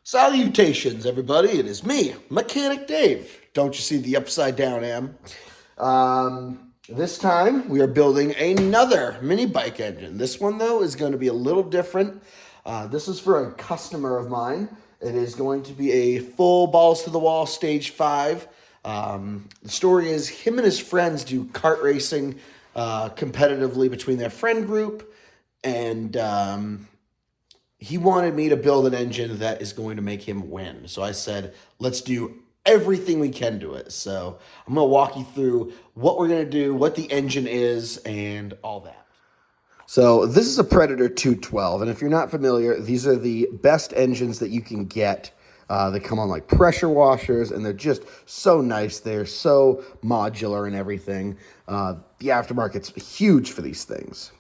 Salutations, everybody. It is me, Mechanic Dave. Don't you see the upside down M? This time we are building another mini bike engine. This one, though, is going to be a little different. This is for a customer of mine. It is going to be a full balls to the wall stage 5. The story is him and his friends do kart racing competitively between their friend group, and he wanted me to build an engine that is going to make him win. So I said, let's do everything we can to it. So I'm going to walk you through what we're going to do, what the engine is, and all that. So this is a Predator 212, and if you're not familiar, these are the best engines that you can get. They come on like pressure washers, and they're just so nice. They're so modular and everything. The aftermarket's huge for these things.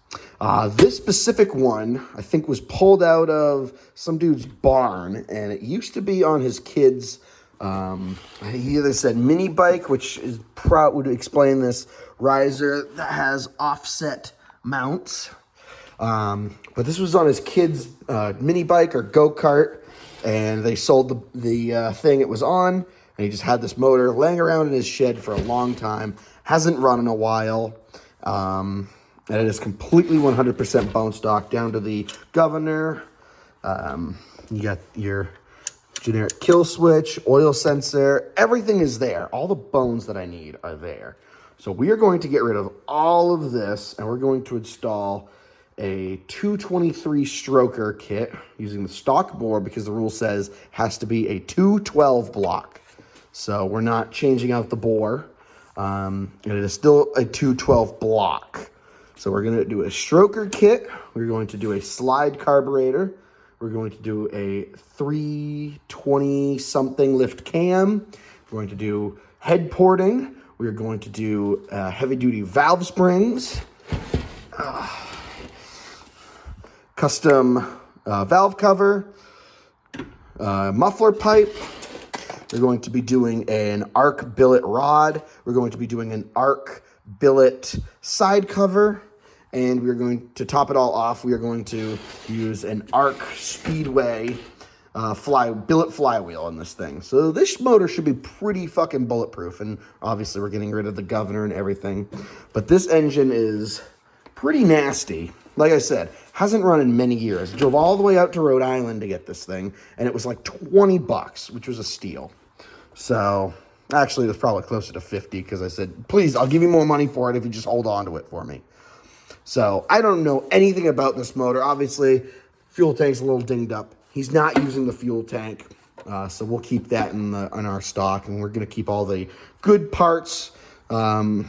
This specific one, I think, was pulled out of some dude's barn, and it used to be on his kid's, he either said mini bike, which is would explain this, riser that has offset mounts. But this was on his kid's mini bike or go-kart, and they sold the thing it was on, and he just had this motor laying around in his shed for a long time. Hasn't run in a while. And it is completely 100% bone stock down to the governor. You got your generic kill switch, oil sensor. Everything is there. All the bones that I need are there. So we are going to get rid of all of this, and we're going to install a 223 stroker kit using the stock bore, because the rule says has to be a 212 block. So we're not changing out the bore. And it is still a 212 block. So we're going to do a stroker kit. We're going to do a slide carburetor. We're going to do a 320-something lift cam. We're going to do head porting. We're going to do heavy-duty valve springs. Custom valve cover. Muffler pipe. We're going to be doing an arc billet rod. We're going to be doing an arc billet side cover. And we're going to top it all off. We are going to use an Arc Speedway billet flywheel on this thing. So this motor should be pretty fucking bulletproof. And obviously we're getting rid of the governor and everything. But this engine is pretty nasty. Like I said, hasn't run in many years. Drove all the way out to Rhode Island to get this thing. And it was like $20, which was a steal. So actually it was probably closer to 50 because I said, please, I'll give you more money for it if you just hold on to it for me. So I don't know anything about this motor. Obviously, fuel tank's a little dinged up. He's not using the fuel tank, so we'll keep that in our stock, and we're going to keep all the good parts in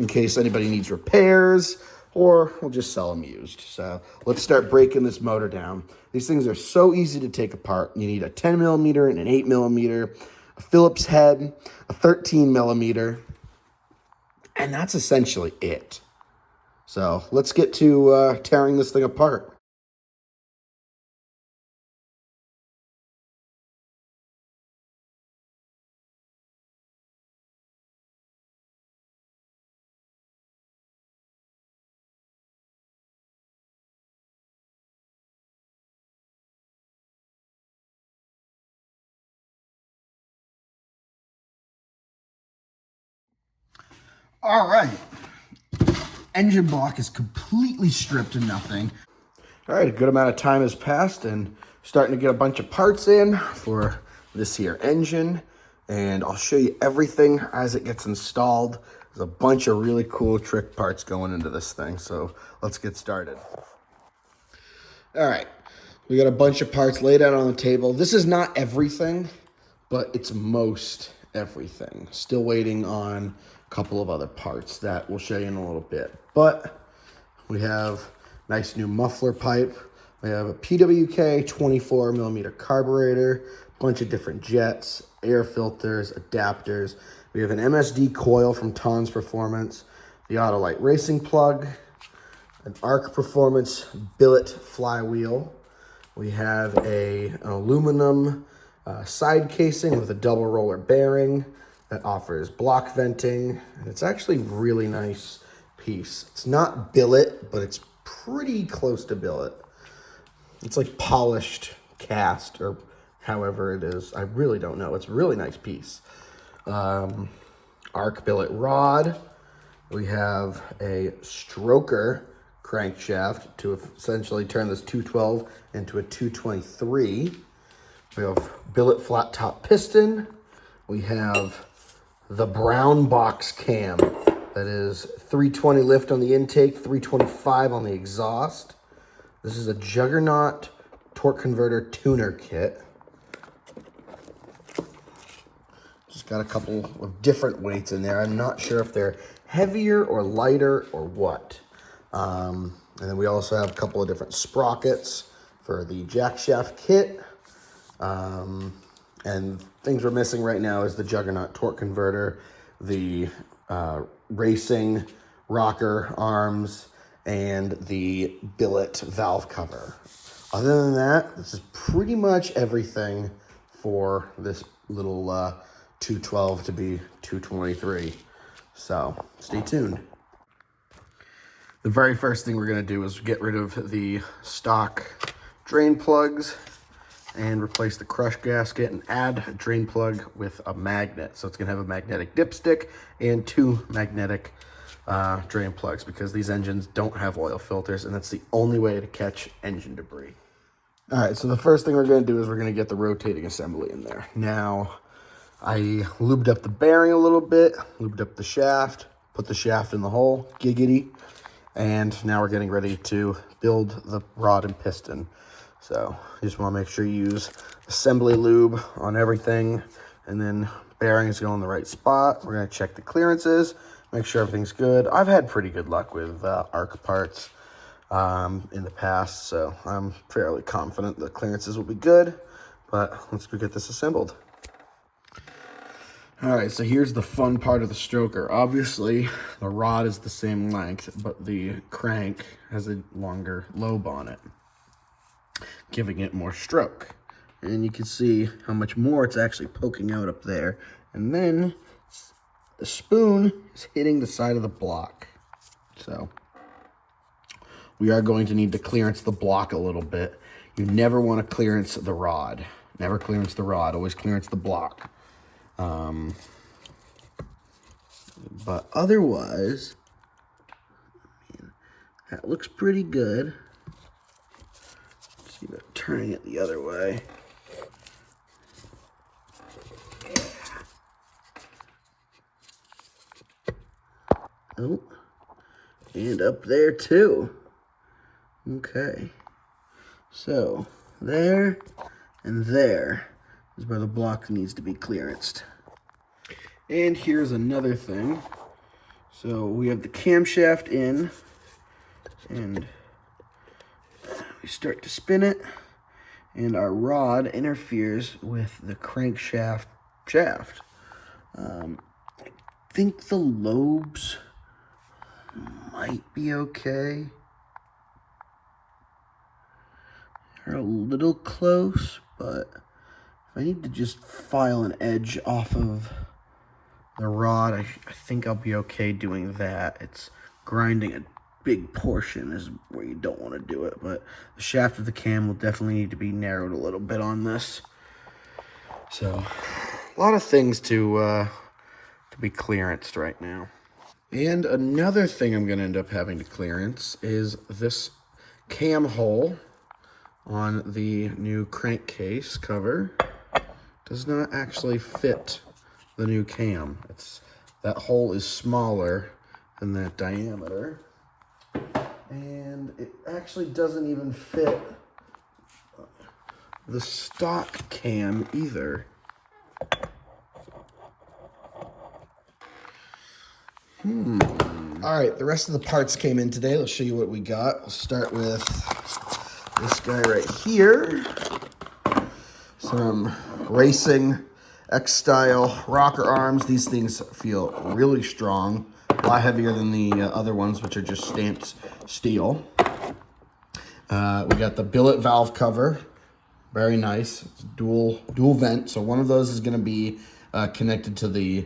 case anybody needs repairs, or we'll just sell them used. So let's start breaking this motor down. These things are so easy to take apart. You need a 10 millimeter and an 8 millimeter, a Phillips head, a 13 millimeter, and that's essentially it. So let's get to tearing this thing apart. All right. Engine block is completely stripped to nothing. All right, a good amount of time has passed, and starting to get a bunch of parts in for this here engine, and I'll show you everything as it gets installed. There's a bunch of really cool trick parts going into this thing, so let's get started. All right, we got a bunch of parts laid out on the table. This is not everything, but it's most everything. Still waiting on a couple of other parts that we'll show you in a little bit. But we have nice new muffler pipe. We have a PWK 24 millimeter carburetor, a bunch of different jets, air filters, adapters. We have an MSD coil from Tons Performance, the Autolite racing plug, an Arc Performance billet flywheel. We have an aluminum side casing with a double roller bearing that offers block venting, and it's actually really nice piece. It's not billet, but it's pretty close to billet. It's like polished cast or however it is. I really don't know. It's a really nice piece. Arc billet rod. We have a stroker crankshaft to essentially turn this 212 into a 223. We have billet flat top piston. We have the brown box cam. That is 320 lift on the intake, 325 on the exhaust. This is a Juggernaut torque converter tuner kit. Just got a couple of different weights in there. I'm not sure if they're heavier or lighter or what. And then we also have a couple of different sprockets for the jack shaft kit. And things we're missing right now is the Juggernaut torque converter, the racing rocker arms, and the billet valve cover. Other than that, this is pretty much everything for this little 212 to be 223. So stay tuned. The very first thing we're going to do is get rid of the stock drain plugs and replace the crush gasket and add a drain plug with a magnet. So it's going to have a magnetic dipstick and 2 magnetic drain plugs, because these engines don't have oil filters, and that's the only way to catch engine debris. All right, so the first thing we're going to do is we're going to get the rotating assembly in there. Now, I lubed up the bearing a little bit, lubed up the shaft, put the shaft in the hole, giggity, and now we're getting ready to build the rod and piston. So you just want to make sure you use assembly lube on everything, and then bearings go in the right spot. We're going to check the clearances, make sure everything's good. I've had pretty good luck with ARC parts in the past, so I'm fairly confident the clearances will be good, but let's go get this assembled. All right, so here's the fun part of the stroker. Obviously, the rod is the same length, but the crank has a longer lobe on it, giving it more stroke. And you can see how much more it's actually poking out up there. And then the spoon is hitting the side of the block. So we are going to need to clearance the block a little bit. You never want to clearance the rod. Never clearance the rod, always clearance the block. But otherwise, that looks pretty good. Let's see about turning it the other way. Oh, and up there too. Okay, so there and there is where the block needs to be clearanced. And here's another thing. So we have the camshaft in, and we start to spin it, and our rod interferes with the crankshaft shaft. I think the lobes might be okay. They're a little close, but if I need to just file an edge off of the rod, I think I'll be okay doing that. It's grinding a big portion is where you don't want to do it, but the shaft of the cam will definitely need to be narrowed a little bit on this. So a lot of things to be clearanced right now. And another thing I'm going to end up having to clearance is this cam hole on the new crankcase cover. Does not actually fit the new cam. That hole is smaller than that diameter, and it actually doesn't even fit the stock cam either. All right, the rest of the parts came in today. Let's show you what we got. We'll start with this guy right here. Some racing X-style rocker arms. These things feel really strong, a lot heavier than the other ones, which are just stamped steel. We got the billet valve cover, very nice. It's dual vent, so one of those is going to be connected to the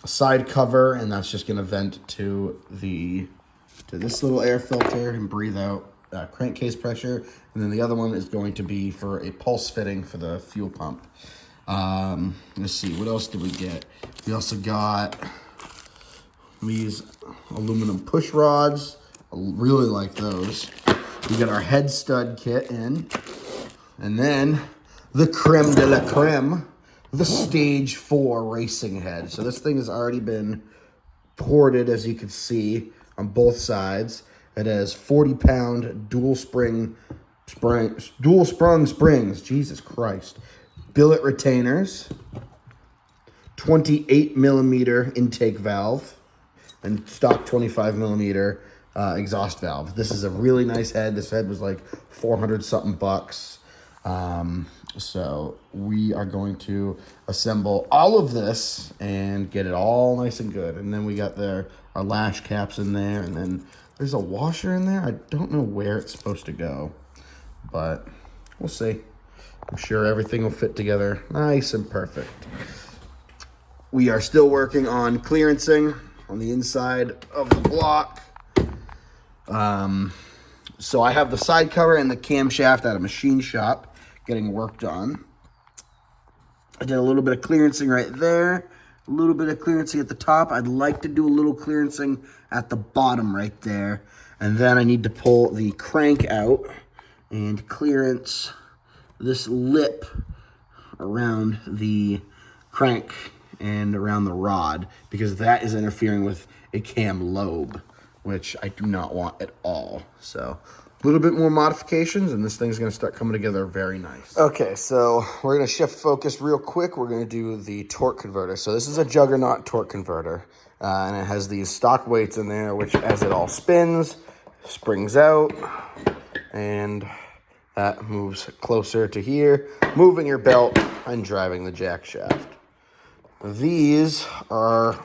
side cover, and that's just going to vent to this little air filter and breathe out crankcase pressure, and then the other one is going to be for a pulse fitting for the fuel pump. Let's see, what else did we get? We also got these aluminum push rods. I really like those. We got our head stud kit in, and then the creme de la creme, the Stage 4 racing head. So this thing has already been ported, as you can see, on both sides. It has 40-pound dual sprung springs, Jesus Christ, billet retainers, 28mm intake valve, and stock 25mm exhaust valve. This is a really nice head. This head was like 400 something bucks. So we are going to assemble all of this and get it all nice and good. And then we got our lash caps in there, and then there's a washer in there. I don't know where it's supposed to go, but we'll see. I'm sure everything will fit together nice and perfect. We are still working on clearancing on the inside of the block. So I have the side cover and the camshaft at a machine shop getting worked on. I did a little bit of clearancing right there, a little bit of clearancing at the top. I'd like to do a little clearancing at the bottom right there. And then I need to pull the crank out and clearance this lip around the crank and around the rod, because that is interfering with a cam lobe, which I do not want at all. So a little bit more modifications, and this thing's gonna start coming together very nice. Okay, so we're gonna shift focus real quick. We're gonna do the torque converter. So this is a Juggernaut torque converter, and it has these stock weights in there, which as it all spins, springs out, and that moves closer to here, moving your belt and driving the jack shaft. These are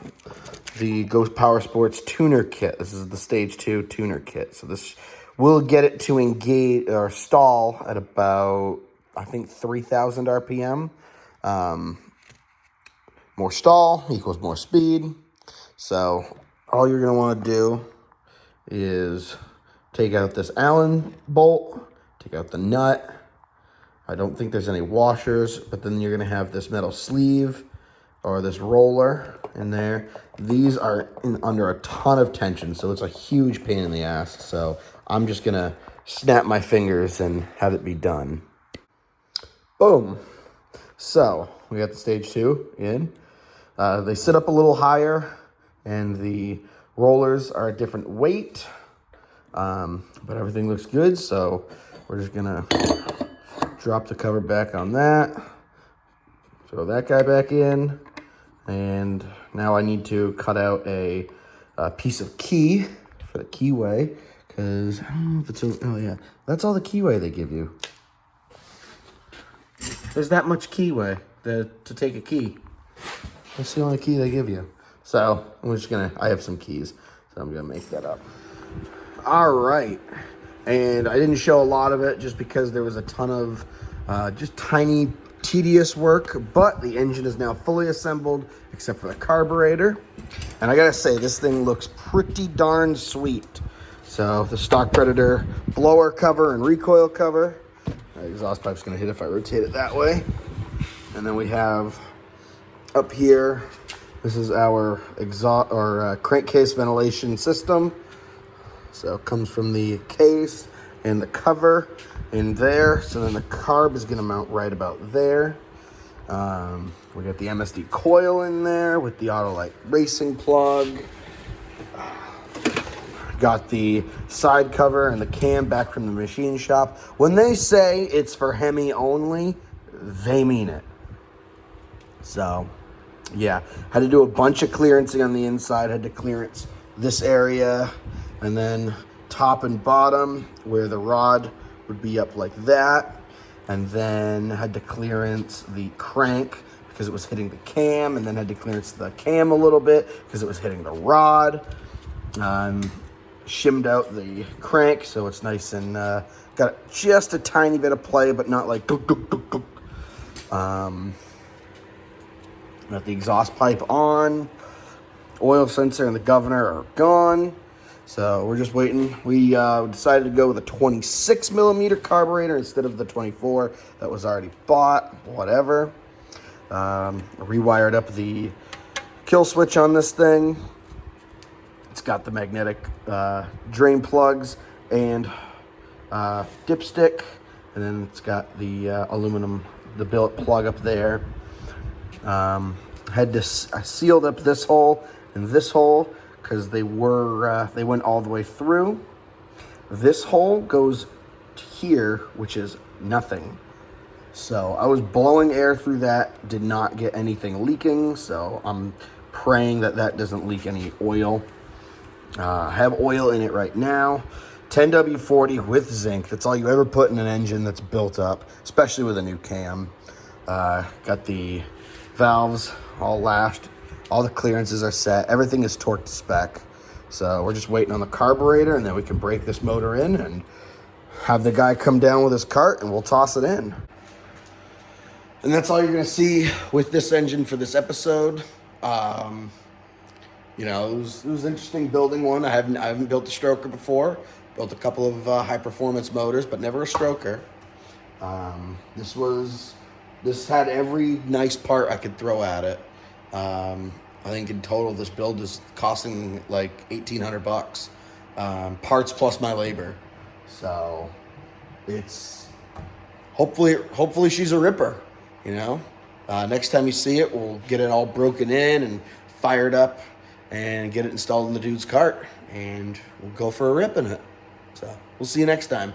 the Ghost Power Sports tuner kit. This is the Stage 2 tuner kit. So this will get it to engage or stall at about, I think, 3,000 RPM. More stall equals more speed. So all you're gonna wanna do is take out this Allen bolt, take out the nut. I don't think there's any washers, but then you're gonna have this metal sleeve or this roller in there. These are under a ton of tension, so it's a huge pain in the ass. So I'm just gonna snap my fingers and have it be done. Boom. So we got the Stage 2 in. They sit up a little higher, and the rollers are a different weight, but everything looks good. So we're just gonna drop the cover back on that, throw that guy back in, and now I need to cut out a piece of key for the keyway, because I don't know if it's oh yeah, that's all the keyway they give you. There's that much keyway to take a key. That's the only key they give you. So I'm just gonna, I have some keys, so I'm gonna make that up. All right, and I didn't show a lot of it just because there was a ton of just tiny, tedious work, but the engine is now fully assembled except for the carburetor. And I gotta say, this thing looks pretty darn sweet. So the stock Predator blower cover and recoil cover. The exhaust pipe's gonna hit if I rotate it that way. And then we have up here, this is our exhaust or crankcase ventilation system. So it comes from the case and the cover in there. So then the carb is gonna mount right about there. We got the MSD coil in there with the Autolite racing plug. Got the side cover and the cam back from the machine shop. When they say it's for Hemi only, they mean it. So, yeah, had to do a bunch of clearancing on the inside. Had to clearance this area, and then top and bottom where the rod would be up like that. And then had to clearance the crank because it was hitting the cam, and then had to clearance the cam a little bit because it was hitting the rod. Shimmed out the crank so it's nice and got just a tiny bit of play, but not like got the exhaust pipe on. Oil sensor and the governor are gone. So we're just waiting. We decided to go with a 26 millimeter carburetor instead of the 24 that was already bought. Whatever. Rewired up the kill switch on this thing. It's got the magnetic drain plugs and dipstick, and then it's got the aluminum, the billet plug up there. I sealed up this hole and this hole because they went all the way through. This hole goes to here, which is nothing. So I was blowing air through that, did not get anything leaking, so I'm praying that that doesn't leak any oil. I have oil in it right now. 10W40 with zinc. That's all you ever put in an engine that's built up, especially with a new cam. Got the valves all lashed. All the clearances are set. Everything is torqued to spec. So we're just waiting on the carburetor, and then we can break this motor in and have the guy come down with his cart, and we'll toss it in. And that's all you're going to see with this engine for this episode. You know, it was interesting building one. I haven't built a stroker before. Built a couple of high performance motors, but never a stroker. This had every nice part I could throw at it. I think in total this build is costing like $1,800, parts plus my labor. So it's hopefully she's a ripper. You know, next time you see it, we'll get it all broken in and fired up and get it installed in the dude's cart, and we'll go for a rip in it. So we'll see you next time.